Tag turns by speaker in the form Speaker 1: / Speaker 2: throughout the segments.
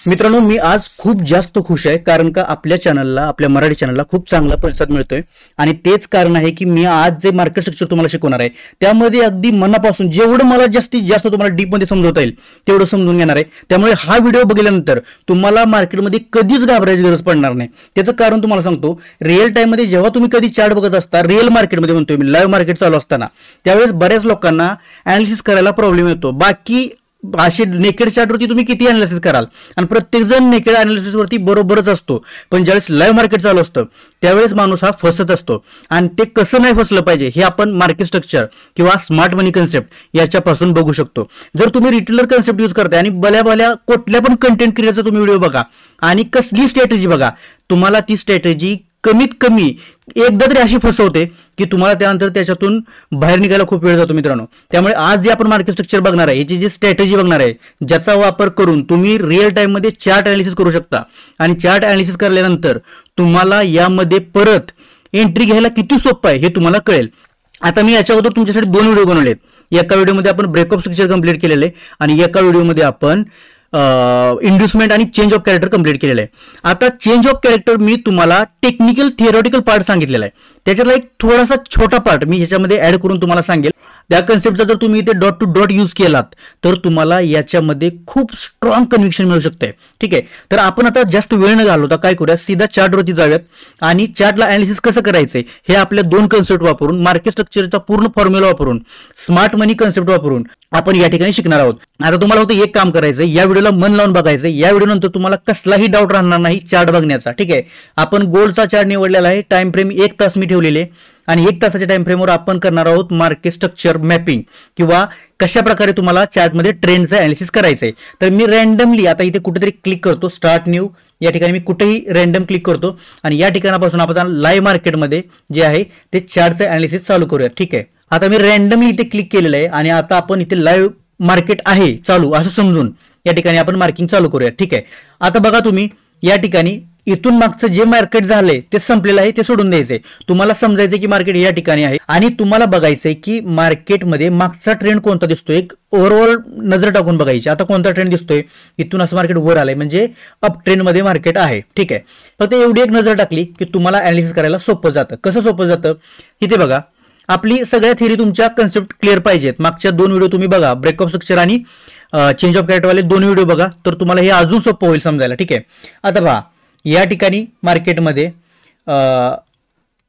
Speaker 1: मित्रांनो, मी आज खूप जास्त खुश आहे कारण का आपल्या चॅनलला, आपल्या मराठी चॅनलला खूप चांगला प्रतिसाद मिळतोय आणि तेच कारण आहे की मी आज जे मार्केट स्ट्रक्चर तुम्हाला शिकवणार आहे त्यामध्ये अगदी मनापासून जेवढं मला जास्तीत जास्त तुम्हाला डीप मध्ये समजवता येईल तेवढं समजून घेणार आहे। त्यामुळे हा व्हिडिओ बघितल्यानंतर तुम्हाला मार्केटमध्ये कधीच घाबरायची गरज पडणार नाही। त्याचं कारण तुम्हाला सांगतो, रिअल टाइम मध्ये जेव्हा तुम्ही कधी चार्ट बघत असता, रिअल मार्केटमध्ये म्हणतोय मी, लाईव्ह मार्केट चालू असताना, त्यावेळेस बऱ्याच लोकांना ॲनालिसिस करायला प्रॉब्लेम येतो। बाकी असे नेकेड चार्टवरती तुम्ही किती अनालिसिस कराल आणि प्रत्येक जण नेकेड अनालिसिस वरती बरोबरच असतो, पण ज्यावेळेस लाईव्ह मार्केट चालू असतं त्यावेळेस माणूस हा फसत असतो आणि ते कसं नाही फसलं पाहिजे हे आपण मार्केट स्ट्रक्चर किंवा स्मार्ट मनी कन्सेप्ट याच्यापासून बघू शकतो। जर तुम्ही रिटेलर कन्सेप्ट यूज करताय आणि भल्या कुठल्या पण कंटेंट क्रिएटरचा तुम्ही व्हिडिओ बघा आणि कसली स्ट्रॅटेजी बघा, तुम्हाला ती स्ट्रॅटेजी कमीत कमी एकदा तरी अशी फसवते की तुम्हाला त्यानंतर त्याच्यातून बाहेर निघायला खूप वेळ जातो मित्रांनो। त्यामुळे आज जे आपण मार्केट स्ट्रक्चर बघणार आहे, याची जी स्ट्रॅटेजी बघणार आहे, ज्याचा वापर करून तुम्ही रिअल टाइम मध्ये चार्ट अनालिसिस करू शकता आणि चार्ट अनालिसिस केल्यानंतर तुम्हाला यामध्ये परत एंट्री घ्यायला किती सोपं आहे हे तुम्हाला कळेल। आता मी याच्या अगोदर तुमच्यासाठी दोन व्हिडिओ बनवलेत। एका व्हिडिओमध्ये आपण ब्रेकअप स्ट्रक्चर कंप्लीट केलेले आणि एका व्हिडिओमध्ये आपण इंड्युसमेंट आणि चेंज ऑफ कॅरेक्टर कंप्लीट केलेलं आहे। आता चेंज ऑफ कॅरेक्टर मी तुम्हाला टेक्निकल थिअरॉटिकल पार्ट सांगितलेला आहे, त्याच्यातला एक थोडासा छोटा पार्ट मी ह्याच्यामध्ये ऍड करून तुम्हाला सांगेल। त्या कन्सेप्टचा जर तुम्ही इथे डॉट टू डॉट यूज केलात तर तुम्हाला याच्यामध्ये खूप स्ट्रॉंग कन्व्हिक्शन मिळू शकते। ठीक आहे, तर आपण आता जास्त वेळ न घालवता काय करूया, सीधा चार्टवरती जाऊयात आणि चार्टला अनालिसिस कसं करायचंय हे आपल्या दोन कन्सेप्ट वापरून, मार्केट स्ट्रक्चरचा पूर्ण फॉर्म्युला वापरून, स्मार्ट मनी कन्सेप्ट वापरून आपण या ठिकाणी शिकणार आहोत। आता तुम्हाला फक्त एक काम करायचंय, या व्हिडिओला मन लावून बघायचं। या व्हिडिओ नंतर तुम्हाला कसलाही डाऊट राहणार नाही चार्ट बघण्याचा। ठीक आहे, आपण गोल्डचा चार्ट निवडलेला आहे, टाइम फ्रेम 1 तास मी ठेवलेले आणि 1 तासाच्या टाइम फ्रेमवर आपण करणार आहोत मार्केट स्ट्रक्चर मॅपिंग किंवा कशा प्रकारे तुम्हाला चार्टमध्ये ट्रेंडचं अनालिसिस करायचंय। तर मी रॅन्डमली आता इथे कुठेतरी क्लिक करतो, स्टार्ट न्यू, या ठिकाणी मी कुठेही रॅन्डम क्लिक करतो आणि या ठिकाणापासून आपण लाईव्ह मार्केटमध्ये जे आहे ते चार्टचं अनालिसिस चालू करूया। ठीक आहे, आता मी रॅन्डमली इथे क्लिक केलेलं आहे आणि आता आपण इथे लाईव्ह मार्केट आहे चालू असं समजून या ठिकाणी आपण मार्किंग चालू करूया। ठीक आहे, आता बघा तुम्ही या ठिकाणी इथून मागचं जे मार्केट झालंय ते संपलेलं आहे, ते सोडून द्यायचंय। तुम्हाला समजायचंय की मार्केट या ठिकाणी आहे आणि तुम्हाला बघायचंय की मार्केटमध्ये मागचा ट्रेंड कोणता दिसतोय, एक ओव्हरऑल नजर टाकून बघायची। आता कोणता ट्रेंड दिसतोय, इथून असं मार्केट वर आलंय म्हणजे अप ट्रेंड मध्ये मार्केट आहे। ठीक आहे, फक्त एवढी एक नजर टाकली की तुम्हाला अनालिसिस करायला सोपं जातं। कसं सोपं जातं, इथे बघा, आपली सगळ्या थिअरी तुमच्या कन्सेप्ट क्लिअर पाहिजेत। मागच्या दोन व्हिडिओ तुम्ही बघा, ब्रेकअप स्ट्रक्चर आणि चेंज ऑफ कॅरेक्टर वाले दोन व्हिडिओ बघा, तर तुम्हाला हे अजून सोपं होईल समजायला। ठीक आहे, आता पहा, या ठिकाणी मार्केटमध्ये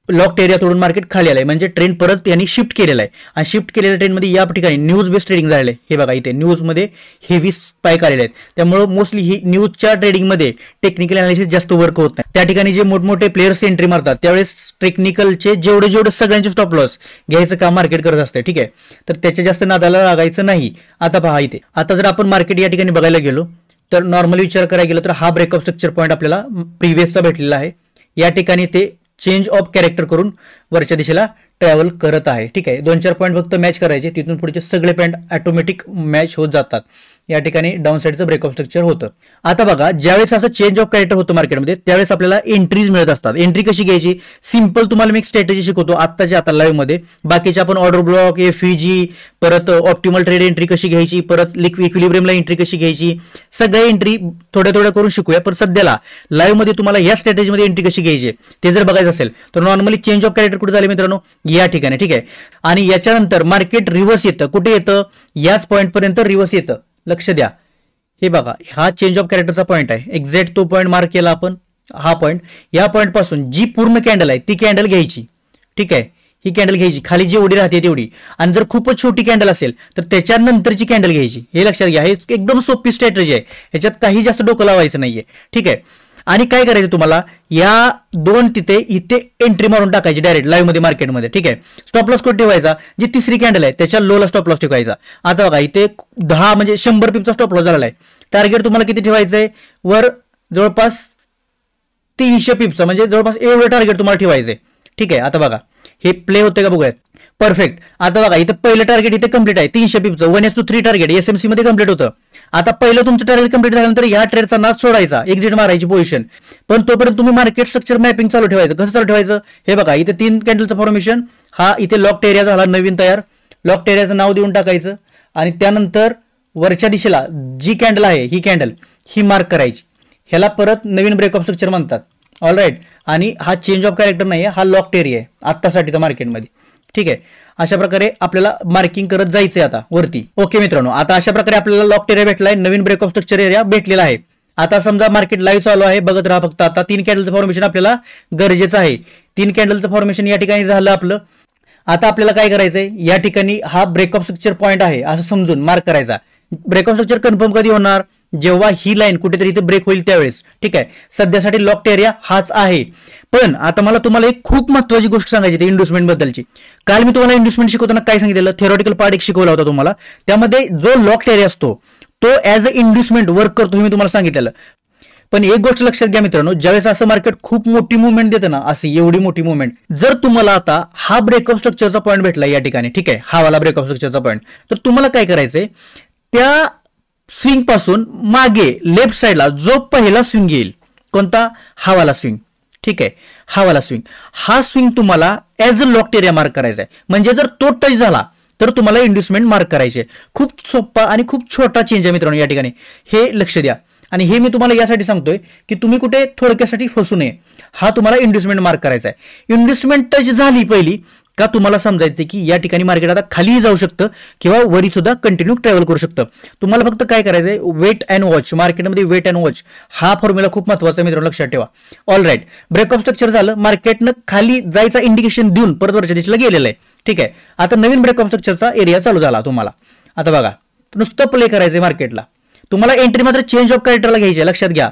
Speaker 1: लॉक्ड एरिया तोडून मार्केट खाली आलंय म्हणजे ट्रेंड परत यांनी शिफ्ट केलेला आहे आणि शिफ्ट केलेल्या ट्रेंडमध्ये या ठिकाणी न्यूज बेस्ड ट्रेडिंग झालेलं आहे। हे बघा, इथे न्यूजमध्ये हेवी स्पाइक आलेले आहेत, त्यामुळे मोस्टली ही न्यूजच्या ट्रेडिंगमध्ये टेक्निकल अनालिसिस जास्त वर्क होत नाही। त्या ठिकाणी जे मोठमोठे प्लेयर्स एंट्री मारतात त्यावेळेस टेक्निकलचे जेवढे सगळ्यांचे स्टॉप लॉस घ्यायचं काम मार्केट करत असते। ठीक आहे, तर त्याच्या जास्त नादाला लागायचं नाही। आता पहा इथे, आता जर आपण मार्केट या ठिकाणी बघायला गेलो तर नॉर्मली विचार करायला गेलं तर हा ब्रेकअप स्ट्रक्चर पॉईंट आपल्याला प्रिव्हियसचा भेटलेला आहे। या ठिकाणी ते चेंज ऑफ कॅरेक्टर करून वरच्या दिशेला ट्रॅव्हल करत आहे। ठीक आहे, 2-4 पॉईंट फक्त मॅच करायचे, तिथून पुढचे सगळे पॉईंट ऑटोमॅटिक मॅच होत जातात। या ठिकाणी डाऊन साईडचं ब्रेकअप स्ट्रक्चर होतं। आता बघा, ज्यावेळेस असं चेंज ऑफ कॅरेक्टर होतं मार्केटमध्ये त्यावेळेस आपल्याला एंट्रीज मिळत असतात। एंट्री कशी घ्यायची, सिंपल तुम्हाला मी एक स्ट्रॅटेजी शिकवतो आत्ताच्या आता लाईव्ह मध्ये। बाकीचे आपण ऑर्डर ब्लॉक, एफईजी, परत ऑप्टिमल ट्रेड एंट्री कशी घ्यायची, परत इक्विलिब्रियमला एंट्री कशी घ्यायची, सगळ्या एंट्री थोड्या करून शिकूया। पण सध्याला लाईव्ह मध्ये तुम्हाला या स्ट्रॅटेजीमध्ये एंट्री कशी घ्यायची ते जर बघायचं असेल तर नॉर्मली चेंज ऑफ कॅरेक्टर कुठे झाले मित्रांनो, या ठिकाणी। ठीक आहे, आणि याच्यानंतर मार्केट रिव्हर्स येतं, कुठे येतं, याच पॉईंट पर्यंत रिव्हर्स येतं। लक्ष द्या, हे बघा, हा चेंज ऑफ कॅरेक्टरचा पॉईंट आहे, एक्झॅक्ट तो पॉईंट मार्क केला आपण, हा पॉईंट। या पॉईंट पासून जी पूर्ण कॅन्डल आहे ती कॅन्डल घ्यायची। ठीक आहे, ही कॅन्डल घ्यायची, खाली जेवढी राहते तेवढी, आणि जर खूपच छोटी कॅन्डल असेल तर त्याच्यानंतरची कॅन्डल घ्यायची। हे लक्षात घ्या, हे एकदम सोपी स्ट्रॅटेजी आहे, ह्याच्यात काही जास्त डोकं लावायचं नाहीये। ठीक आहे, आणि काय करायचं तुम्हाला, या दोन तिथे इथे एंट्री मारून टाकायची डायरेक्ट लाईव्ह मध्ये मार्केटमध्ये। ठीक आहे, स्टॉप लॉस कुठे ठेवायचा, जी तिसरी कॅन्डल आहे त्याच्या लोला स्टॉप लॉस ठेवायचा। आता बघा, इथे 10 म्हणजे 100 पिपचा स्टॉप लॉस झालेला आहे। टार्गेट तुम्हाला किती ठेवायचंय, वर जवळपास 300 पिपचा, म्हणजे जवळपास एवढं टार्गेट तुम्हाला ठेवायचंय। ठीक आहे, आता बघा हे प्ले होते का बघूयात, परफेक्ट। आता बघा, इथे पहिलं टार्गेट इथे कंप्लीट आहे 300 पिपचं, 1:3 टार्गेट एसएमसी मध्ये कंप्लीट होतं। आता पहिलं तुमचं टार्गेट कंप्लीट झाल्यानंतर या ट्रेडचा नाच सोडायचा, एक्झिट मारायची पोझिशन, पण तोपर्यंत तुम्ही मार्केट स्ट्रक्चर मॅपिंग चालू ठेवायचं। कसं चालू ठेवायचं, हे बघा, इथे 3 कॅन्डलचं फॉर्मेशन, हा इथे लॉक्ड एरिया झाला नवीन तयार, लॉक्ड एरियाचं नाव देऊन टाकायचं आणि त्यानंतर वरच्या दिशेला जी कॅन्डल आहे ही कॅन्डल ही मार्क करायची, ह्याला परत नवीन ब्रेक ऑफ स्ट्रक्चर म्हणतात. All right. आणि हा चेंज ऑफ कॅरेक्टर नाही आहे, हा लॉक्ड एरिया आहे आत्तासाठीचा मार्केटमध्ये. ठीक आहे. अशा प्रकारे आपल्याला मार्किंग करत जायचंय आता वरती. ओके मित्रांनो, आता अशा प्रकारे आपल्याला लॉक्ड एरिया भेटलाय, नवीन ब्रेक ऑफ स्ट्रक्चर एरिया भेटलेला आहे. आता समजा मार्केट लाईव्ह चालू आहे, बघत राहा फक्त. आता 3 कॅन्डलचं फॉर्मेशन आपल्याला गरजेचं आहे. 3 कॅन्डलचं फॉर्मेशन या ठिकाणी झालं आपलं. आता आपल्याला काय करायचंय, या ठिकाणी हा ब्रेक ऑफ स्ट्रक्चर पॉईंट आहे असं समजून मार्क करायचा. ब्रेक ऑफ स्ट्रक्चर कन्फर्म कधी होणार, जेव्हा ही लाईन कुठेतरी इथे ब्रेक होईल त्यावेळेस. ठीक आहे. सध्यासाठी लॉक्ड एरिया हाच आहे. पण आता मला तुम्हाला एक खूप महत्त्वाची गोष्ट सांगायची ती इन्व्हेस्टमेंट बद्दलची. काल मी तुम्हाला इन्व्हेस्टमेंट शिकवताना काय सांगितलेलं, थेरॉटिकल पार्ट एक शिकवला होता तुम्हाला. त्यामध्ये जो लॉक्ड एरिया असतो तो ॲज अ इन्व्हेस्टमेंट वर्क करतो हे मी तुम्हाला सांगितलेलं. पण एक गोष्ट लक्षात घ्या मित्रांनो, ज्यावेळेस असं मार्केट खूप मोठी मुवमेंट देतं ना, अशी एवढी मोठी मुवमेंट, जर तुम्हाला आता हा ब्रेक ऑफ स्ट्रक्चरचा पॉईंट भेटला या ठिकाणी, ठीक आहे, हा वाला ब्रेक ऑफ स्ट्रक्चरचा पॉईंट, तर तुम्हाला काय करायचंय, त्या स्विंग पासून मागे लेफ्ट साइडला जो पहिला स्विंग येईल, कोणता, हा वाला स्विंग. ठीक आहे. हा वाला स्विंग, हा स्विंग तुम्हाला as a locked area mark करायचा आहे. म्हणजे जर तो टच झाला तर तुम्हाला इन्व्हेस्टमेंट मार्क करायचे. खूप सोपा आणि खूप छोटा चेंज आहे मित्रांनो या ठिकाणी, हे लक्ष द्या. आणि हे मी तुम्हाला यासाठी सांगतोय की तुम्ही कुठे थोडक्यासाठी फसू नये. हा तुम्हाला इन्व्हेस्टमेंट मार्क करायचा आहे. इन्व्हेस्टमेंट टच झाली पहिली का तुम्हाला समजायचं की या ठिकाणी मार्केट आता खाली जाऊ शकतं किंवा वरी सुद्धा कंटिन्यू ट्रॅव्हल करू शकतं. तुम्हाला फक्त काय करायचंय, वेट अँड वॉच. मार्केटमध्ये वेट अँड वॉच हा फॉर्म्युला खूप महत्त्वाचा आहे मित्रांनो, लक्षात ठेवा. All right. Break of structure झालं, मार्केटनं खाली जायचा इंडिकेशन देऊन परत वरच्या दिशेला गेलेलं आहे. ठीक आहे. आता नवीन ब्रेक ऑफ स्ट्रक्चरचा एरिया चालू झाला तुम्हाला. आता बघा, नुसतं प्ले करायचंय मार्केटला. तुम्हाला एंट्री मात्र चेंज ऑफ कॅरेक्टरला घ्यायची आहे, लक्षात घ्या.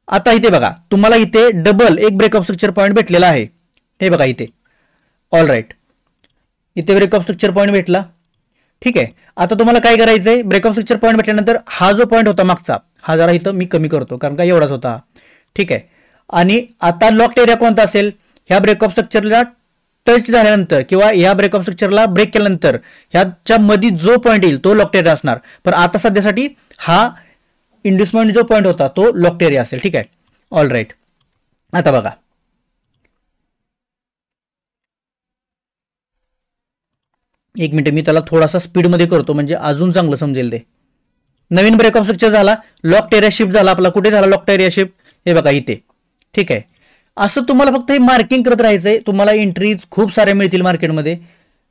Speaker 1: आता इथे बघा, तुम्हाला इथे डबल एक ब्रेक ऑफ स्ट्रक्चर पॉईंट भेटलेला आहे. हे बघा इथे. All right. इथे ब्रेक ऑफ स्ट्रक्चर पॉईंट भेटला. ठीक आहे. आता तुम्हाला काय करायचंय, ब्रेक ऑफ स्ट्रक्चर पॉईंट भेटल्यानंतर हा जो पॉईंट होता मागचा, हा जरा इथं मी कमी करतो कारण का एवढाच होता. ठीक आहे. आणि आता लॉक्ड एरिया कोणता असेल, ह्या ब्रेक ऑफ स्ट्रक्चरला टच झाल्यानंतर किंवा या ब्रेक ऑफ स्ट्रक्चरला ब्रेक केल्यानंतर ह्याच्या मध्ये जो पॉईंट येईल तो लॉक्ड एरिया असणार. पण आता सध्यासाठी हा इन्व्हेस्टमेंट जो पॉईंट होता तो लॉक्ड एरिया असेल. ठीक आहे. All right. आता बघा, एक मिनिट मी त्याला थोडासा स्पीडमध्ये करतो म्हणजे अजून चांगलं समजेल ते. नवीन ब्रेक ऑफ स्ट्रक्चर झाला, लॉक्ड एरिया शिफ्ट झाला आपला. कुठे झाला लॉक्ड एरिया शिफ्ट, हे बघा इथे. ठीक आहे. असं तुम्हाला फक्त हे मार्किंग करत राहायचंय. तुम्हाला एंट्रीज खूप साऱ्या मिळतील मार्केटमध्ये,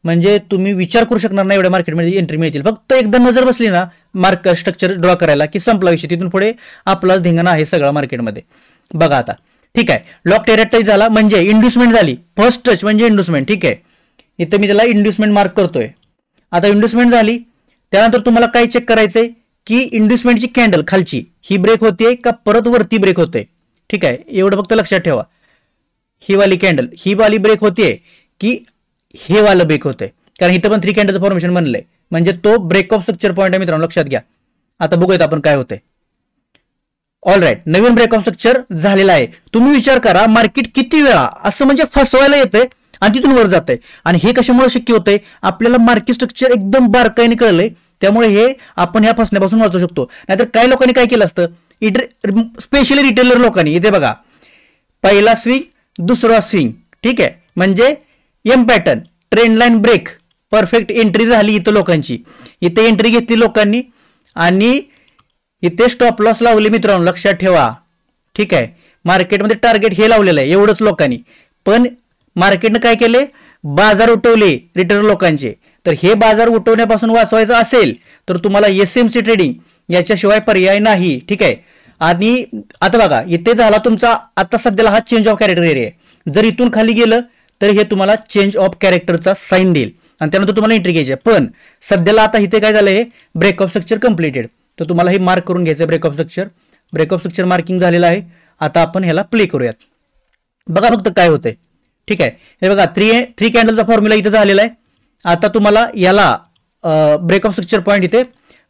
Speaker 1: म्हणजे तुम्ही विचार करू शकणार नाही एवढ्या मार्केटमध्ये एंट्री मिळतील. फक्त एकदा नजर बसली ना मार्क स्ट्रक्चर ड्रॉ करायला की संपला विषय. तिथून पुढे आपला धिंगाणा आहे सगळा मार्केटमध्ये. बघा आता. ठीक आहे. लॉक्ड एरिया टच झाला म्हणजे इन्व्हेस्टमेंट झाली. फर्स्ट टच म्हणजे इन्व्हेस्टमेंट. ठीक आहे. इथं मी त्याला इन्व्हेस्टमेंट मार्क करतोय. आता इन्व्हेस्टमेंट झाली, त्यानंतर तुम्हाला काय चेक करायचंय की इन्व्हेस्टमेंटची कॅन्डल खालची ही ब्रेक होते का परत वरती ब्रेक होते. ठीक आहे. एवढं फक्त लक्षात ठेवा. ही वाली कॅन्डल ही वाली ब्रेक होते की हे वालं ब्रेक होते, कारण इथं पण 3 कॅन्डलचं फॉर्मेशन बनलंय म्हणजे तो ब्रेक ऑफ स्ट्रक्चर पॉईंट आहे मित्रांनो, लक्षात घ्या. आता बघूयात आपण काय होतंय. All right. नवीन ब्रेक ऑफ स्ट्रक्चर झालेला आहे. तुम्ही विचार करा मार्केट किती वेळा असं म्हणजे फसवायला येतंय आणि तिथून वर जात आहे. आणि हे कशामुळे शक्य होतंय, आपल्याला मार्केट स्ट्रक्चर एकदम बारकाईने कळलंय, त्यामुळे हे आपण ह्या फसण्यापासून वाचू शकतो. नाहीतर काही लोकांनी काय केलं असतं, स्पेशली रिटेलर लोकांनी, इथे बघा पहिला स्विंग दुसरा स्विंग. ठीक आहे. म्हणजे M pattern, trend line break, perfect entry झाली इथं लोकांची. इथे एंट्री घेतली लोकांनी आणि इथे स्टॉप लॉस लावले मित्रांनो, लक्षात ठेवा. ठीक आहे. मार्केटमध्ये टार्गेट हे लावलेलं आहे एवढंच लोकांनी. पण मार्केटनं काय केले, बाजार उठवले रिटेलर लोकांचे. तर हे बाजार उठवण्यापासून वाचवायचं असेल तर तुम्हाला एसएमसी ट्रेडिंग याच्याशिवाय पर्याय नाही. ठीक आहे. आणि आता बघा इथे झाला तुमचा आता सध्याला हा चेंज ऑफ कॅरेक्टर एरिया आहे. जर इथून खाली गेलं तर हे तुम्हाला चेंज ऑफ कॅरेक्टरचा साईन देईल आणि त्यानंतर तुम्हाला एंट्री घ्यायची आहे. पण सध्याला आता इथे काय झालंय, ब्रेक ऑफ स्ट्रक्चर कम्प्लिटेड. तर तुम्हाला हे मार्क करून घ्यायचं break of structure. Break of structure marking झालेलं आहे. आता आपण ह्याला प्ले करूयात. बघा फक्त काय होतंय. ठीक आहे. हे बघा 3 कॅन्डलचा फॉर्म्युला इथे झालेला आहे. आता तुम्हाला याला ब्रेक ऑफ स्ट्रक्चर पॉईंट इथे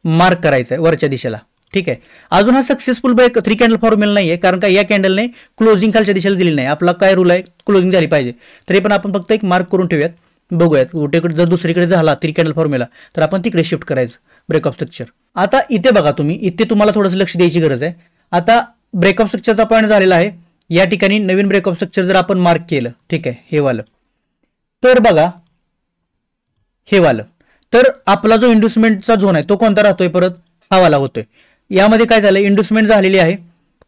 Speaker 1: मार्क करायचा आहे वरच्या दिशेला. ठीक आहे. अजून हा सक्सेसफुल ब्रेक 3 कॅन्डल फॉर्म्युला नाही आहे, कारण का या कॅन्डलने क्लोजिंग खालच्या दिशेला दिली नाही. आपला काय रूल आहे, क्लोजिंग झाली पाहिजे. तरी पण आपण फक्त एक मार्क करून ठेवूयात. बघूयात कुठेकडे जर दुसरीकडे झाला 3 कॅन्डल फॉर्म्युला तर आपण तिकडे शिफ्ट करायचं ब्रेक ऑफ स्ट्रक्चर. आता इथे बघा तुम्ही, इथे तुम्हाला थोडंसं लक्ष द्यायची गरज आहे. आता ब्रेक ऑफ स्ट्रक्चरचा पॉईंट झालेला आहे. या ठिकाणी नवीन ब्रेक ऑफ स्ट्रक्चर जर आपण मार्क केलं, ठीक आहे, हे वालं, तर बघा हे वालं, तर आपला जो इंड्युसमेंटचा झोन आहे तो कोणता राहतोय, परत हा वाला होतोय. यामध्ये काय झालं, इंड्युसमेंट झालेली आहे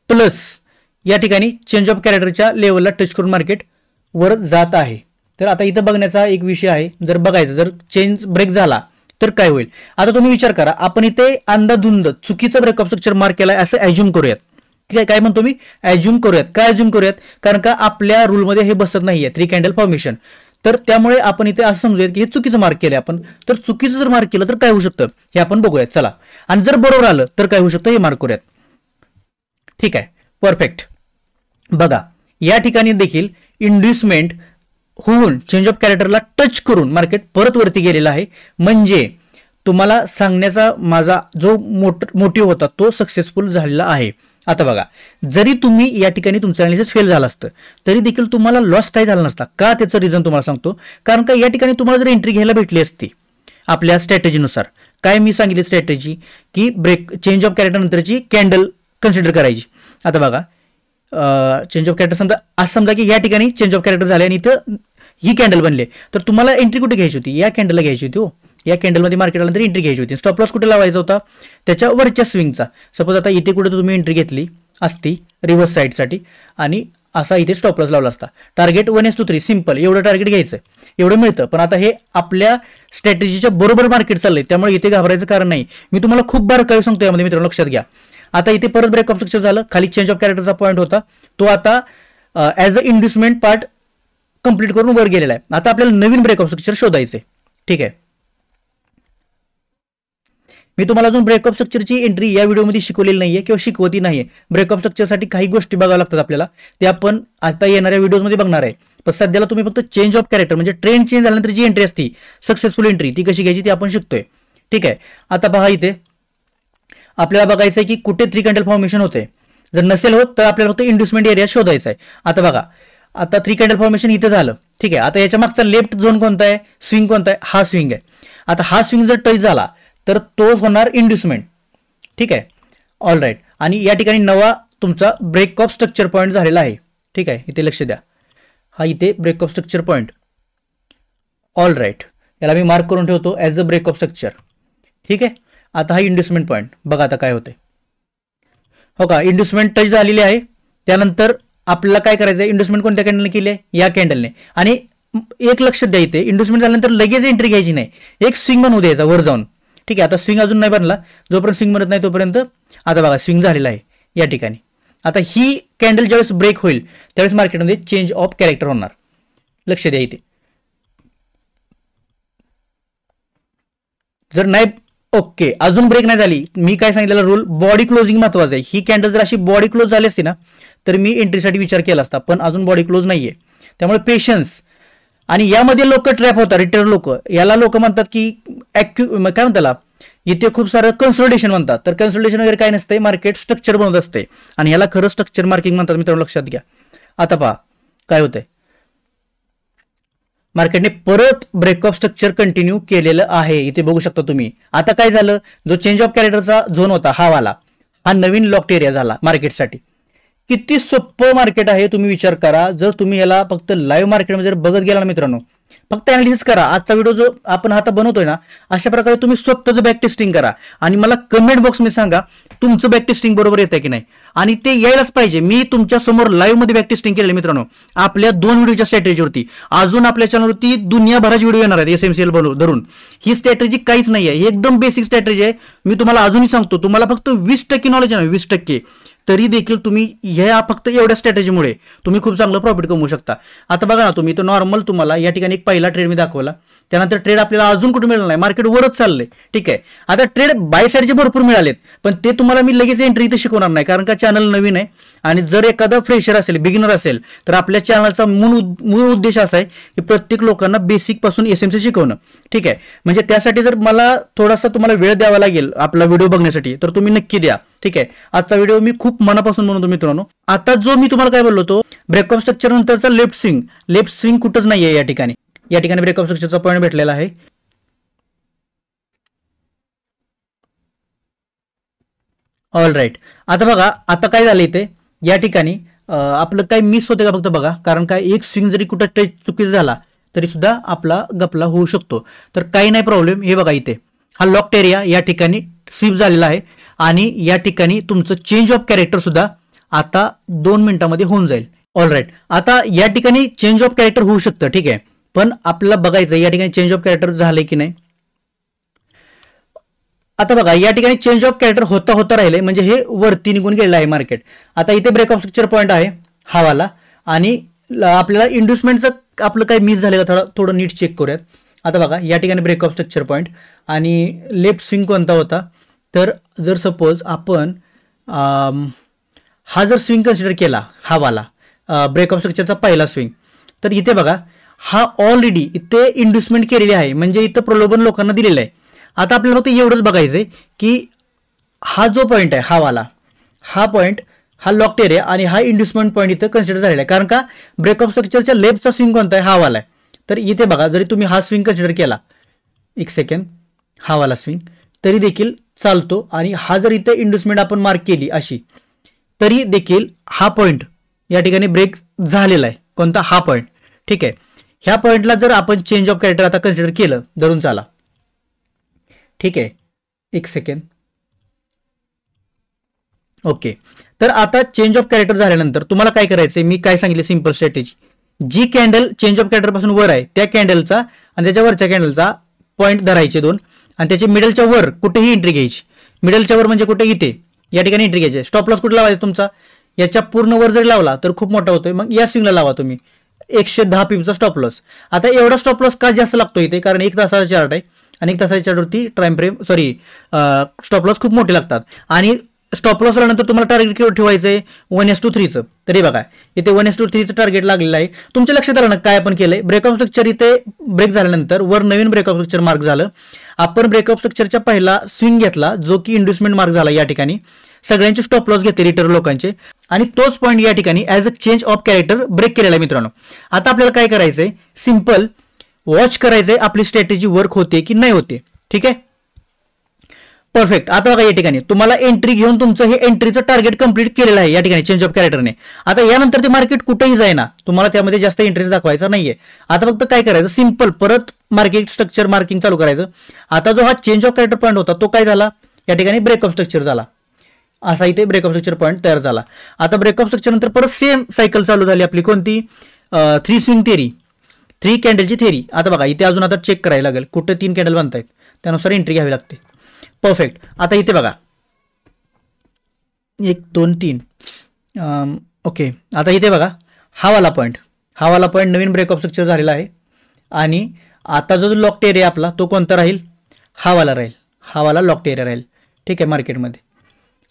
Speaker 1: प्लस या ठिकाणी चेंज ऑफ कॅरेक्टरच्या लेवलला टच करून मार्केट वर जात आहे. तर आता इथं बघण्याचा एक विषय आहे, जर बघायचं जर चेंज ब्रेक झाला तर काय होईल. आता तुम्ही विचार करा, आपण इथे अंधाधुंद चुकीचा ब्रेकअप स्ट्रक्चर मार्क केलाय असं ॲज्युम करूयात. ठीक आहे, काय म्हणतो मी, ॲज्युम करूयात. काय ॲज्युम करूयात, कारण का आपल्या रूलमध्ये हे बसत नाहीये 3 कॅन्डल फॉर्मेशन. तर त्यामुळे आपण इथे असं समजूयात की हे चुकीचं मार्क केलं आपण. तर चुकीचं जर मार्क केलं तर काय होऊ शकतं हे आपण बघूयात, चला. आणि जर बरोबर आलं तर काय होऊ शकतं हे मार्क करूयात. ठीक आहे, परफेक्ट. बघा या ठिकाणी देखील इंड्युसमेंट होऊन चेंज ऑफ कॅरेक्टरला टच करून मार्केट परत वरती गेलेला आहे. म्हणजे तुम्हाला सांगण्याचा माझा जो मोटिव्ह होता तो सक्सेसफुल झालेला आहे. आता बघा, जरी तुम्ही या ठिकाणी तुमचं अनालिसिस फेल झालं असतं तरी देखील तुम्हाला लॉस काय झाला नसता का, त्याचं रिझन तुम्हाला सांगतो. कारण का या ठिकाणी तुम्हाला जर एंट्री घ्यायला भेटली असती आपल्या स्ट्रॅटेजीनुसार, काय मी सांगितली स्ट्रॅटेजी की ब्रेक चेंज ऑफ कॅरेक्टर नंतरची कॅन्डल कन्सिडर करायची. आता बघा चेंज ऑफ कॅरेक्टर समजा असं समजा की या ठिकाणी चेंज ऑफ कॅरेक्टर झाले आणि इथं ही कॅन्डल बनले, तर तुम्हाला एंट्री कुठे घ्यायची होती, या कॅन्डलला घ्यायची होती. हो, या कॅन्डलमध्ये मार्केट आलं तर एंट्री घ्यायची होती. स्टॉप लॉस कुठे लावायचा होता, त्याच्या वरच्या स्विंगचा. सपोज आता इथे कुठे तुम्ही एंट्री घेतली असती रिव्हर्स साईडसाठी आणि असा इथे स्टॉप लॉस लावला असता. टार्गेट 1:3 सिंपल, एवढं टार्गेट घ्यायचं, एवढं मिळतं. पण आता हे आपल्या स्ट्रॅटेजीच्या बरोबर मार्केट चाललंय, त्यामुळे इथे घाबरायचं कारण नाही. मी तुम्हाला खूप बारकाई सांगतो यामध्ये मित्रांनो, लक्षात घ्या. आता इथे परत ब्रेकअप स्ट्रक्चर झालं, खाली चेंज ऑफ कॅरेक्टरचा पॉईंट होता, तो आता ॲज अ इंड्युसमेंट पार्ट कंप्लीट करून वर गेलेला आहे. आता आपल्याला नवीन ब्रेकअप स्ट्रक्चर शोधायचे. ठीक आहे, मी तुम्हाला अजून ब्रेकअप स्ट्रक्चरची एंट्री या व्हिडिओमध्ये शिकवलेली नाहीये किंवा शिकवती नाहीये. ब्रेकअप स्ट्रक्चरसाठी काही गोष्टी बघाव्या लागतात आपल्याला, ते आपण आता येणाऱ्या व्हिडिओमध्ये बघणार आहे. पण सध्याला तुम्ही फक्त चेंज ऑफ कॅरेक्टर म्हणजे ट्रेंड चेंज झाल्यानंतर जी एंट्री असती सक्सेसफुल एंट्री ती कशी घ्यायची ती आपण शिकतोय. ठीक आहे, आता पहा इथे आपल्याला बघायचं आहे की कुठे 3 कॅन्डल फॉर्मेशन होते. जर नसेल होत तर आपल्याला फक्त इंड्युसमेंट एरिया शोधायचा आहे. आता बघा, आता 3 कॅन्डल फॉर्मेशन इथे झालं. ठीक आहे, आता याच्या मागचा लेफ्ट झोन कोणता आहे, स्विंग कोणता आहे, हा स्विंग आहे. आता हा स्विंग जर टच झाला तर तो होणार इंड्युसमेंट. ठीक आहे, ऑल राईट. आणि या ठिकाणी नवा तुमचा ब्रेकअप स्ट्रक्चर पॉईंट झालेला आहे. ठीक आहे, इथे लक्ष द्या, हा इथे breakup structure point. All right, याला मी मार्क करून ठेवतो ॲज अ ब्रेकअप स्ट्रक्चर. ठीक आहे, आता हा इंड्युसमेंट पॉईंट बघा आता काय होते. हो का, इंड्युसमेंट टच झालेली आहे. त्यानंतर आपल्याला काय करायचं आहे, इंड्युसमेंट कोणत्या कॅन्डलने केली आहे, या कॅन्डलने. आणि एक लक्षात द्या, इथे इंड्युसमेंट झाल्यानंतर लगेच एंट्री घ्यायची नाही, एक स्विंग बनवू द्यायचा वर जाऊन. ठीक आहे, आता स्विंग अजून नाही बनला, जोपर्यंत स्विंग बनत नाही तोपर्यंत. आता बघा स्विंग झालेला आहे या ठिकाणी. आता ही कॅन्डल ज्यावेळेस ब्रेक होईल त्यावेळेस मार्केटमध्ये चेंज ऑफ कॅरेक्टर होणार. लक्ष द्या इथे. जर नाही, ओके, अजून ब्रेक नाही झाली, मी काय सांगितलेला रूल, बॉडी क्लोजिंग महत्वाचं आहे. ही कॅन्डल जर अशी बॉडी क्लोज झाली असती ना तर मी एंट्रीसाठी विचार केला असता, पण अजून बॉडी क्लोज नाहीये. त्यामुळे पेशन्स. आणि यामध्ये लोक ट्रॅप होतात, रिटेलर लोक. याला लोक म्हणतात की काय म्हणतात त्याला, इथे खूप सारं कन्सोलिडेशन म्हणतात. तर कन्सोलिडेशन वगैरे काय नसते, मार्केट स्ट्रक्चर बनवत असते आणि याला खरं स्ट्रक्चर मार्किंग म्हणतात मित्रांनो, लक्षात घ्या. आता पहा काय होतंय, मार्केटने परत ब्रेकअप स्ट्रक्चर कंटिन्यू केलेलं आहे, इथे बघू शकता तुम्ही. आता काय झालं, जो चेंज ऑफ कॅरेक्टरचा झोन होता हा वाला, हा नवीन लॉक्ड एरिया झाला मार्केटसाठी. किती सोपं मार्केट आहे तुम्ही विचार करा. जर तुम्ही याला फक्त लाईव्ह मार्केटमध्ये जर बघत गेला ना मित्रांनो, फक्त अनालिसिस करा. आजचा व्हिडिओ जो आपण आता बनवतोय ना, अशा प्रकारे तुम्ही स्वतःचं बॅक टेस्टिंग करा आणि मला कमेंट बॉक्समध्ये सांगा तुमचं बॅक टेस्टिंग बरोबर येतंय की नाही. आणि ते यायलाच पाहिजे. मी तुमच्या समोर लाईव्ह मध्ये बॅक टेस्टिंग केलेलं मित्रांनो, आपल्या 2 व्हिडिओच्या स्ट्रॅटेजीवरती. अजून आपल्या चॅनलवरती दुनियाभराचे व्हिडिओ येणार आहेत SMCL धरून. ही स्ट्रॅटेजी काहीच नाही आहे, ही एकदम बेसिक स्ट्रॅटेजी आहे. मी तुम्हाला अजूनही सांगतो, तुम्हाला फक्त 20% नॉलेज आहे ना, 20%, तरी देखील तुम्ही ह्या फक्त एवढ्या स्ट्रॅटेजीमुळे तुम्ही खूप चांगलं प्रॉफिट कमवू शकता. आता बघा ना तुम्ही, तो नॉर्मल तुम्हाला या ठिकाणी एक पहिला ट्रेड मी दाखवला, त्यानंतर ट्रेड आपल्याला अजून कुठे मिळाला नाही, मार्केट वरच चाललंय. ठीक आहे, आता ट्रेड बाय साईडचे भरपूर मिळालेत, पण ते तुम्हाला मी लगेच एंट्री इथे शिकवणार नाही, कारण का चॅनल नवीन आहे. आणि जर एखादा फ्रेशर असेल, बिगिनर असेल, तर आपल्या चॅनलचा मूळ उद्देश असा आहे की प्रत्येक लोकांना बेसिक पासून SMC शिकवणं. ठीक आहे, म्हणजे त्यासाठी जर मला थोडासा तुम्हाला वेळ द्यावा लागेल आपला व्हिडिओ बघण्यासाठी, तर तुम्ही नक्की द्या. ठीक आहे, आजचा व्हिडिओ मी खूप मनापासून बनवतो मित्रांनो. आता जो मी तुम्हाला काय बोललो होतो, ब्रेकअप स्ट्रक्चर नंतरचा लेफ्ट स्विंग कुठंच नाहीये या ठिकाणी. या ठिकाणी ब्रेकअप स्ट्रक्चरचा पॉईंट भेटलेला आहे. ऑल राईट, आता बघा आता काय झालं इथे या ठिकाणी आपलं काय मिस होते का फक्त बघा, कारण काय एक स्विंग जरी कुठं टच चुकीचा झाला तरी सुद्धा आपला गपला होऊ शकतो. तर काही नाही प्रॉब्लेम. हे बघा इथे हा लॉक्ड एरिया या ठिकाणी स्वीप झालेला आहे आणि या ठिकाणी तुमचं चेंज ऑफ कॅरेक्टर सुद्धा आता 2 मिनिटांमध्ये होऊन जाईल. ऑलराईट, आता या ठिकाणी चेंज ऑफ कॅरेक्टर होऊ शकतं, ठीक आहे, पण आपल्याला बघायचं या ठिकाणी चेंज ऑफ कॅरेक्टर झालंय की नाही. आता बघा या ठिकाणी चेंज ऑफ कॅरेक्टर होता होता राहिले, म्हणजे हे वरती निघून गेलेलं आहे मार्केट. आता इथे ब्रेक ऑफ स्ट्रक्चर पॉईंट आहे हा वाला आणि आपल्याला इन्व्हेस्टमेंटचं आपलं काही मिस झालं का थोडं नीट चेक करूयात. आता बघा या ठिकाणी ब्रेक ऑफ स्ट्रक्चर पॉईंट आणि लेफ्ट स्विंग कोणता होता, तर जर सपोज आपण हा जर स्विंग कन्सिडर केला हा वाला ब्रेक ऑफ स्ट्रक्चरचा पहिला स्विंग, तर इथे बघा हा ऑलरेडी इथे इन्व्हेस्टमेंट केलेली आहे, म्हणजे इथं प्रलोभन लोकांना दिलेलं आहे. आता आपल्याला फक्त एवढंच बघायचंय की हा जो पॉईंट आहे हा वाला, हा पॉईंट हा लॉक्ड एरिया आणि हा इन्व्हेस्टमेंट पॉईंट इथं कन्सिडर झालेला आहे. कारण का ब्रेक ऑफ स्ट्रक्चरच्या लेफ्टचा स्विंग कोणता आहे हा वाला आहे. तर इथे बघा जरी तुम्ही हा स्विंग कन्सिडर केला, एक सेकंड, हा वाला स्विंग तरी देखील चालतो. आणि हा जर इथे इन्व्हेस्टमेंट आपण मार्क केली अशी, तरी देखील हा पॉईंट या ठिकाणी ब्रेक झालेला आहे. कोणता हा पॉईंट, ठीक आहे. ह्या पॉईंटला जर आपण चेंज ऑफ कॅरेक्टर आता कन्सिडर केलं धरून चाला, ठीक आहे, एक सेकंड, ओके. तर आता चेंज ऑफ कॅरेक्टर झाल्यानंतर तुम्हाला काय करायचंय, मी काय सांगितले सिंपल स्ट्रॅटेजी. जी कॅन्डल चेंज ऑफ कॅरेक्टर पासून वर आहे त्या कॅन्डलचा आणि त्याच्या वरच्या कॅन्डलचा पॉईंट धरायचे 2 आणि त्याच्या मिडलच्या वर कुठेही एंट्री घ्यायची. मिडलच्या वर म्हणजे कुठे, इथे या ठिकाणी एंट्री घ्यायची. स्टॉप लॉस कुठे लावायचा तुमचा, याच्या पूर्ण वर जरी लावला तर खूप मोठा होतोय, मग या स्विंगला लावा तुम्ही 110 पिपचा स्टॉप लॉस. आता एवढा स्टॉप लॉस का जास्त लागतो इथे, कारण 1 तासाचा चार्ट आहे आणि 1 तासाच्या चार्टवरती टाइम फ्रेम स्टॉप लॉस खूप मोठे लागतात. आणि स्टॉप लॉस आल्यानंतर तुम्हाला टार्गेट केवळ ठेवायचंय 1:3चं. तरी बघा इथे 1:3चं टार्गेट लागलेलं आहे. तुमच्या लक्षात आलं ना काय आपण केलंय, ब्रेक ऑफ स्ट्रक्चर इथे ब्रेक झाल्यानंतर वर नवीन ब्रेक ऑफ स्ट्रक्चर मार्क झालं. आपण ब्रेक ऑफ स्ट्रक्चरच्या पहिला स्विंग घेतला जो की इन्व्हेस्टमेंट मार्क झाला. या ठिकाणी सगळ्यांचे स्टॉप लॉस घेतले रिटेलर लोकांचे आणि तोच पॉईंट या ठिकाणी as a change of character break केलेला आहे मित्रांनो. आता आपल्याला काय करायचंय, सिंपल वॉच करायचंय आपली स्ट्रॅटेजी वर्क होते की नाही होते, ठीक आहे, परफेक्ट. आता बघा या ठिकाणी तुम्हाला एंट्री घेऊन तुमचं हे एंट्रीचं टार्गेट कंप्लीट केलेलं आहे या ठिकाणी चेंज ऑफ कॅरेक्टरने. आता यानंतर ते मार्केट कुठेही जाईना, तुम्हाला त्यामध्ये जास्त इंटरेस्ट दाखवायचा नाहीये. आता फक्त काय करायचं, सिंपल परत मार्केट स्ट्रक्चर मार्किंग चालू करायचं. आता जो हा चेंज ऑफ कॅरेक्टर पॉईंट होता तो काय झाला, या ठिकाणी ब्रेक ऑफ स्ट्रक्चर झाला, असा इथे ब्रेक ऑफ स्ट्रक्चर पॉईंट तयार झाला. आता ब्रेक ऑफ स्ट्रक्चर नंतर परत सेम सायकल चालू झाली आपली, कोणती 3 स्विंग थेरी, 3 कॅन्डलची थेरी. आता बघा इथे अजून आता चेक करायला लागेल कुठे 3 कॅन्डल बनतायत, त्यानुसार एंट्री घ्यावी लागते. परफेक्ट. आता इथे बघा 1 2 3, ओके. आता इथे बघा हा वाला पॉईंट नवीन ब्रेक ऑफ स्ट्रक्चर झालेला आहे आणि आता जो लॉक्ड एरिया आपला तो कोणता राहील, हा वाला लॉक्ड एरिया राहील, ठीक आहे, मार्केटमध्ये.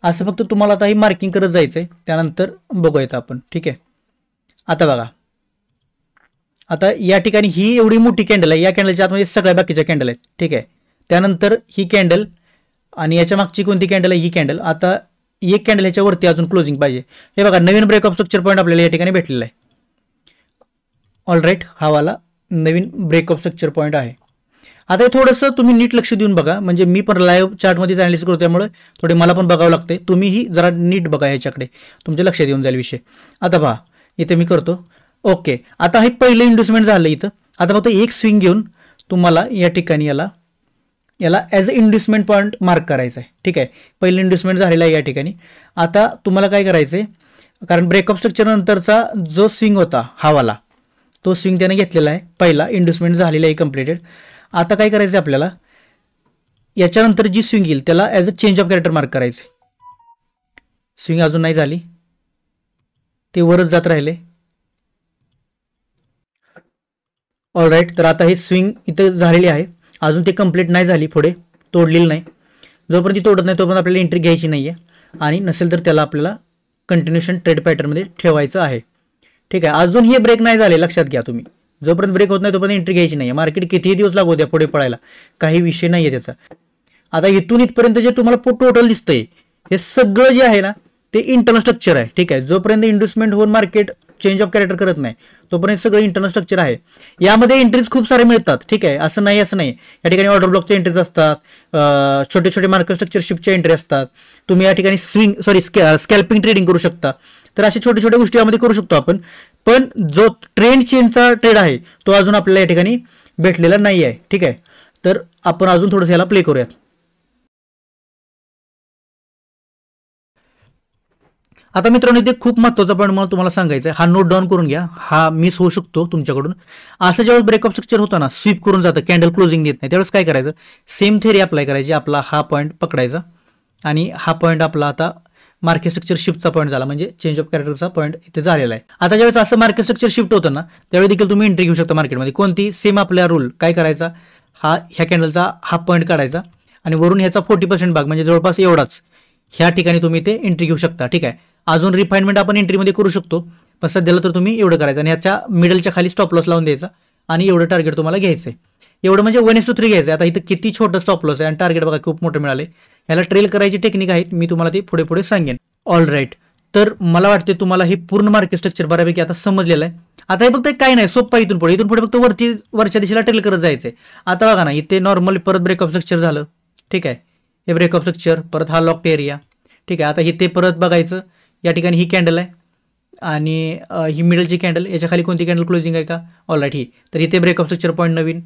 Speaker 1: असं फक्त तुम्हाला आता ही मार्किंग करत जायचंय, त्यानंतर बघूयात आपण, ठीक आहे. आता बघा आता या ठिकाणी ही एवढी मोठी कॅन्डल आहे, या कॅन्डलच्या आतमध्ये सगळ्या बाकीच्या कॅन्डल आहेत, ठीक आहे. त्यानंतर ही कॅन्डल आणि याच्या मागची कोणती कॅन्डल आहे, ही कॅन्डल. आता एक कॅन्डल ह्याच्यावरती अजून क्लोजिंग पाहिजे. हे बघा नवीन ब्रेक ऑफ स्ट्रक्चर पॉईंट आपल्याला या ठिकाणी भेटलेला आहे. ऑलराईट, हा वाला नवीन ब्रेक ऑफ स्ट्रक्चर पॉईंट आहे. आता हे थोडंसं तुम्ही नीट लक्ष देऊन बघा, म्हणजे मी पण लाईव्ह चार्टमध्ये अनालिसिस करतो त्यामुळे थोडे मला पण बघावं लागते. तुम्हीही जरा नीट बघा याच्याकडे, तुमच्या लक्षात येऊन जाईल विषय. आता पहा इथे मी करतो, ओके. आता हे पहिलं इन्व्हेस्टमेंट झालं इथं. आता फक्त एक स्विंग घेऊन तुम्हाला या ठिकाणी याला as a investment point mark करायचा आहे, ठीक आहे. पहिलं इन्व्हेस्टमेंट झालेला आहे या ठिकाणी. आता तुम्हाला काय करायचं आहे, कारण ब्रेक ऑफ स्ट्रक्चर नंतरचा जो स्विंग होता हा वाला, तो स्विंग त्याने घेतलेला आहे, पहिला इन्व्हेस्टमेंट झालेला आहे कम्प्लिटेड. आता काय करायचं आहे आपल्याला, याच्यानंतर जी स्विंग येईल त्याला as a change of character mark करायचं आहे. स्विंग अजून नाही झाली, ते वरच जात राहिले. ऑलराईट, तर आता हे स्विंग इथं झालेली आहे, अजून ते कंप्लीट नाही झाली, पुढे तोडलेली नाही. जोपर्यंत ती तोडत नाही तोपर्यंत आपल्याला एंट्री घ्यायची नाही आहे आणि नसेल तर त्याला आपल्याला कंटिन्युएशन ट्रेड पॅटर्नमध्ये ठेवायचं आहे, ठीक आहे. अजून हे ब्रेक नाही झाले, लक्षात घ्या तुम्ही. जोपर्यंत ब्रेक होत नाही तोपर्यंत एंट्री घ्यायची नाही. मार्केट कितीही दिवस लागू द्या पुढे पळायला, काही विषय नाही आहे त्याचा. आता इथून इथपर्यंत जे तुम्हाला टोटल दिसतंय हे सगळं जे आहे ना ते इंटरनल स्ट्रक्चर आहे, ठीक आहे. जोपर्यंत इन्व्हेस्टमेंट होऊन मार्केट चेंज ऑफ कॅरेक्टर करत नाही तोपर्यंत सगळं इंटरनल स्ट्रक्चर आहे. यामध्ये एंट्रीज खूप सारे मिळतात, ठीक आहे, असं नाही. या ठिकाणी ऑर्डर ब्लॉकच्या एंट्रीज असतात, छोटे छोटे मार्केट स्ट्रक्चर शिफ्टच्या एंट्री असतात. तुम्ही या ठिकाणी स्कॅल्पिंग ट्रेडिंग करू शकता. तर अशा छोट्या छोट्या गोष्टी यामध्ये करू शकतो आपण. पण जो ट्रेंड चेनचा ट्रेड आहे तो अजून आपल्याला या ठिकाणी भेटलेला नाही आहे. ठीक आहे, तर आपण अजून थोडंसं याला प्ले करूयात. आता मित्रांनो इथे खूप महत्त्वाचा पॉईंट मला तुम्हाला सांगायचा आहे, हा नोट डाऊन करून घ्या, हा मिस होऊ शकतो तुमच्याकडून. असं ज्यावेळेस ब्रेकअप स्ट्रक्चर होतं ना, स्वीप करून जातं, कॅन्डल क्लोजिंग देत नाही, त्यावेळेस काय करायचं, सेम थेरी अप्लाय करायची. आपला हा पॉईंट पकडायचा आणि हा पॉईंट आपला आता मार्केट स्ट्रक्चर शिफ्टचा पॉईंट झाला, म्हणजे चेंज ऑफ कॅरेक्टरचा पॉईंट इथे झालेला आहे. आता ज्यावेळेस असं मार्केट स्ट्रक्चर शिफ्ट होतं ना, त्यावेळी देखील तुम्ही एंट्री घेऊ शकता मार्केटमध्ये. कोणती, सेम आपला रूल काय करायचा, ह्या कॅन्डलचा हा पॉईंट काढायचा आणि वरून ह्याचा 40% भाग म्हणजे जवळपास एवढाच ह्या ठिकाणी तुम्ही ते एंट्री घेऊ शकता. ठीक आहे, अजून रिफाइनमेंट आपण एंट्रीमध्ये करू शकतो, पण सध्याला तर तुम्ही एवढं करायचं आणि ह्याच्या मिडलच्या खाली स्टॉप लॉस लावून द्यायचा आणि एवढं टार्गेट तुम्हाला घ्यायचं आहे. एवढं म्हणजे 1:3 घ्यायचं. आता इथं किती छोटं स्टॉप लॉस आहे आणि टार्गेट बघा खूप मोठं मिळाले. ह्याला ट्रेल करायची टेक्निक आहेत, मी तुम्हाला ती पुढे पुढे सांगेन. ऑल राईट, तर मला वाटते तुम्हाला हे पूर्ण मार्केट स्ट्रक्चर बऱ्यापैकी आता समजलेलं आहे. आता हे फक्त काय नाही, सोपं इथून पुढे फक्त वरच्या दिशेला ट्रेल करत जायचंय. आता बघा ना, इथे नॉर्मली परत ब्रेकअप स्ट्रक्चर झालं. ठीक आहे, हे ब्रेकअप स्ट्रक्चर, परत हा लॉक्ड एरिया. ठीक आहे, आता इथे परत बघायचं, या ठिकाणी ही कॅन्डल आहे आणि ही मिडलची कॅन्डल, याच्या खाली कोणती कॅन्डल क्लोजिंग आहे का, ऑल राईट ही. तर इथे ब्रेकअप स्ट्रक्चर पॉईंट नवीन,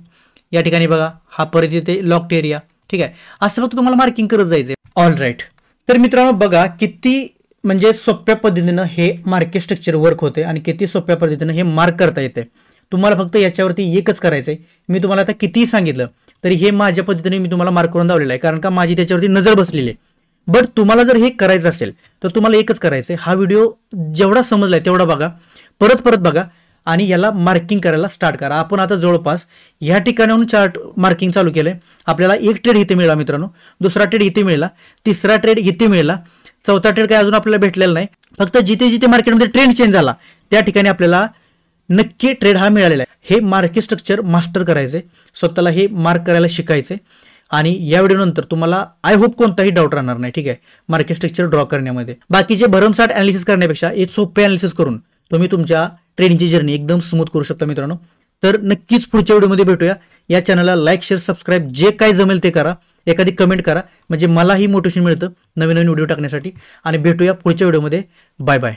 Speaker 1: या ठिकाणी बघा हा परत इथे लॉक्ड एरिया. ठीक आहे, असं फक्त तुम्हाला मार्किंग करत जायचंय. ऑल राईट, तर मित्रांनो बघा किती म्हणजे सोप्या पद्धतीनं हे मार्केट स्ट्रक्चर वर्क होते आणि किती सोप्या पद्धतीनं हे मार्क करता येते. तुम्हाला फक्त याच्यावरती एकच करायचंय. मी तुम्हाला आता कितीही सांगितलं तरी हे माझ्या पद्धतीने मी तुम्हाला मार्क करून दावलेलं आहे, कारण का माझी त्याच्यावरती नजर बसलेली आहे. बट तुम्हाला जर हे करायचं असेल तर तुम्हाला एकच करायचंय, हा व्हिडिओ जेवढा समजलाय तेवढा बघा, परत बघा आणि याला मार्किंग करायला स्टार्ट करा. आपण आता जवळपास या ठिकाणाहून चार्ट मार्किंग चालू केलंय. आपल्याला एक ट्रेड इथे मिळाला मित्रांनो, दुसरा ट्रेड इथे मिळाला, तिसरा ट्रेड इथे मिळाला, चौथा ट्रेड काय अजून आपल्याला भेटलेला नाही. फक्त जिथे जिथे मार्केटमध्ये ट्रेंड चेंज झाला त्या ठिकाणी आपल्याला नक्की ट्रेड हा मिळालेला आहे. हे मार्केट स्ट्रक्चर मास्टर करायचंय, स्वतःला हे मार्क करायला शिकायचंय आणि या व्हिडिओनंतर तुम्हाला आय होप कोणताही डाऊट राहणार नाही. ठीक आहे, मार्केट स्ट्रक्चर ड्रॉ करण्यामध्ये बाकीचे भरमसाठ अनालिसिस करण्यापेक्षा एक सोपे अनालिसिस करून तुम्ही तुमच्या ट्रेडिंगची जर्नी एकदम स्मूथ करू शकता मित्रांनो. तर नक्कीच पुढच्या व्हिडिओमध्ये भेटूया. या चॅनलला लाईक, शेअर, सबस्क्राईब जे काय जमेल ते करा, एखादी कमेंट करा, म्हणजे मलाही मोटिवेशन मिळतं नवीन व्हिडिओ टाकण्यासाठी. आणि भेटूया पुढच्या व्हिडिओमध्ये. Bye bye.